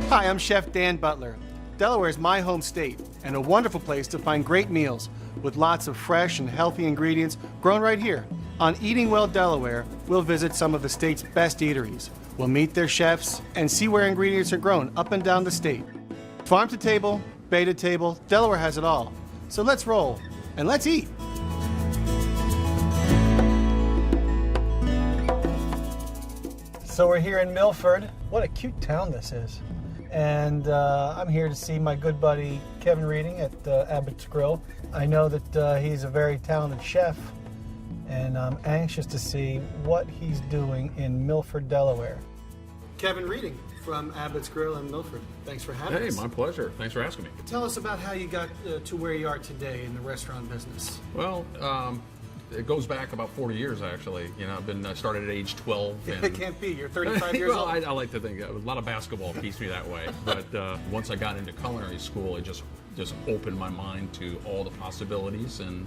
Hi, I'm Chef Dan Butler. Delaware is my home state and a wonderful place to find great meals with lots of fresh and healthy ingredients grown right here. On Eating Well Delaware, we'll visit some of the state's best eateries. We'll meet their chefs and see where ingredients are grown up and down the state. Farm to table, bay to table, Delaware has it all. So let's roll and let's eat. So we're here in Milford. What a cute town this is. And I'm here to see my good buddy Kevin Reading at Abbott's Grill. I know that he's a very talented chef, and I'm anxious to see what he's doing in Milford, Delaware. Kevin Reading from Abbott's Grill in Milford. Thanks for having us. Hey, my pleasure. Thanks for asking me. Tell us about how you got to where you are today in the restaurant business. Well, it goes back about 40 years, actually. You know, I've been started at age 12. And It can't be. You're 35 years well, old. I like to think a lot of basketball keeps me that way. But once I got into culinary school, it just opened my mind to all the possibilities, and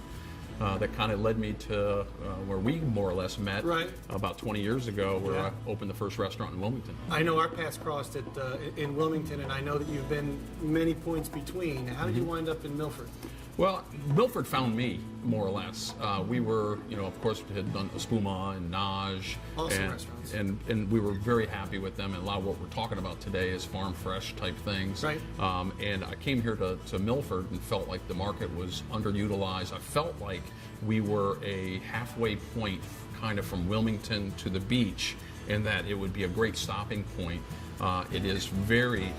that kind of led me to where we more or less met about 20 years ago, where I opened the first restaurant in Wilmington. I know our paths crossed in Wilmington, and I know that you've been many points between. How did you wind up in Milford? Well, Milford found me, more or less. We were, of course, we had done Espuma and Naj. Awesome restaurants. And we were very happy with them. And a lot of what we're talking about today is farm fresh type things. Right. And I came here to Milford and felt like the market was underutilized. I felt like we were a halfway point kind of from Wilmington to the beach, and that it would be a great stopping point. It is very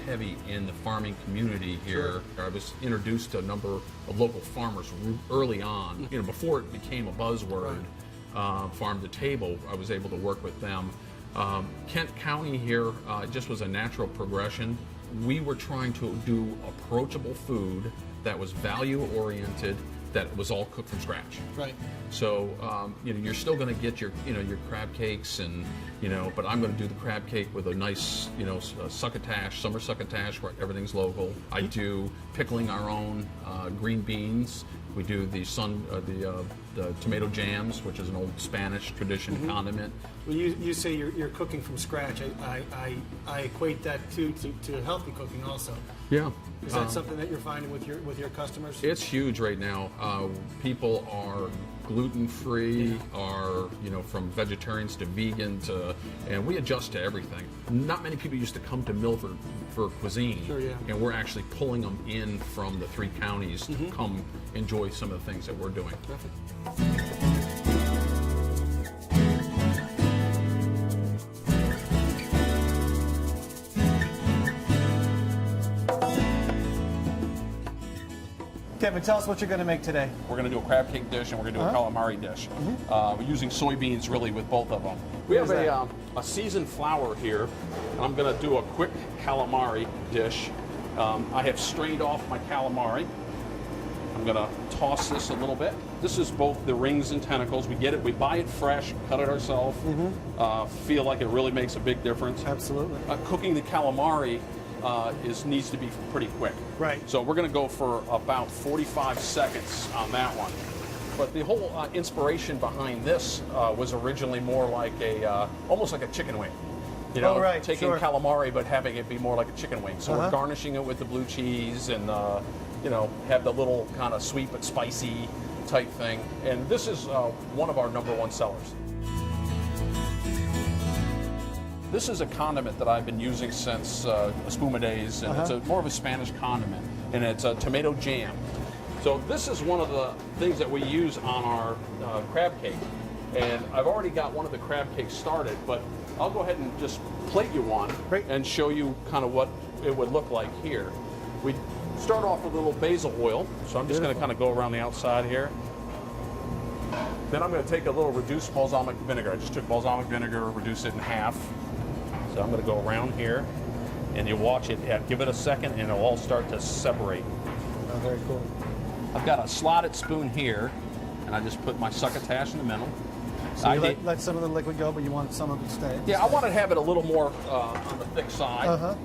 heavy in the farming community here. Sure. I was introduced to a number of local farmers early on. Before it became a buzzword, farm to table, I was able to work with them. Kent County here just was a natural progression. We were trying to do approachable food that was value oriented, that was all cooked from scratch. Right. So you're still going to get your your crab cakes, and but I'm going to do the crab cake with a nice succotash, summer succotash, where everything's local. I do pickling our own green beans. We do the tomato jams, which is an old Spanish tradition condiment. Well, you say you're cooking from scratch. I equate that to healthy cooking also. Yeah. Is that something that you're finding with your customers? It's huge right now. People are gluten-free, are from vegetarians to vegan and we adjust to everything. Not many people used to come to Milford for cuisine, and we're actually pulling them in from the 3 counties to come enjoy some of the things that we're doing. Perfect. Kevin, tell us what you're going to make today. We're going to do a crab cake dish, and we're going to do a calamari dish. We're using soybeans really with both of them. We have a seasoned flour here, and I'm going to do a quick calamari dish. I have strained off my calamari. I'm going to toss this a little bit. This is both the rings and tentacles. We buy it fresh, cut it ourselves. Feel like it really makes a big difference. Absolutely. Cooking the calamari needs to be pretty quick. Right. So we're going to go for about 45 seconds on that one. But the whole inspiration behind this was originally more like almost like a chicken wing. Taking calamari but having it be more like a chicken wing. So we're garnishing it with the blue cheese and have the little kind of sweet but spicy type thing. And this is one of our #1 sellers. This is a condiment that I've been using since Espuma days, and it's more of a Spanish condiment, and it's a tomato jam. So this is one of the things that we use on our crab cake, and I've already got one of the crab cakes started, but I'll go ahead and just plate you one and show you kind of what it would look like here. We start off with a little basil oil, so I'm just going to kind of go around the outside here. Then I'm going to take a little reduced balsamic vinegar. I just took balsamic vinegar, reduced it in half. So I'm going to go around here, and you watch it. Give it a second, and it'll all start to separate. Oh, very cool. I've got a slotted spoon here, and I just put my succotash in the middle. So you let some of the liquid go, but you want some of it to stay? Yeah, I want to have it a little more on the thick side. I'm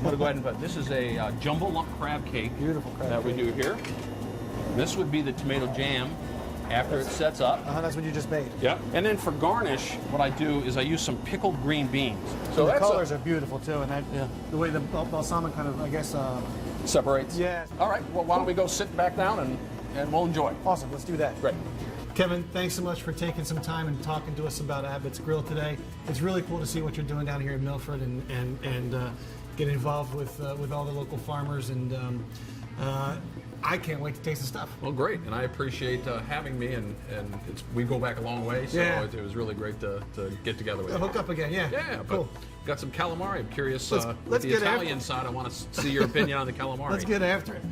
going to go ahead and put, this is a jumbo lump crab cake. Beautiful crab that cake. we do here. This would be the tomato jam. after it sets up. That's what you just made. Yep. And then for garnish, what I do is I use some pickled green beans. So the colors are beautiful too, and the way the balsamic kind of, I guess, separates. Yeah. All right. Well, why don't we go sit back down and we'll enjoy. Awesome. Let's do that. Great. Kevin, thanks so much for taking some time and talking to us about Abbott's Grill today. It's really cool to see what you're doing down here in Milford and get involved with all the local farmers, and I can't wait to taste the stuff. Well, great, and I appreciate having me, and we go back a long way, so Yeah. it was really great to get together with you. Hook up again, yeah. Yeah, Cool. but got some calamari. I'm curious, Let's with the get Italian side, I want to see your opinion on the calamari. Let's get after it.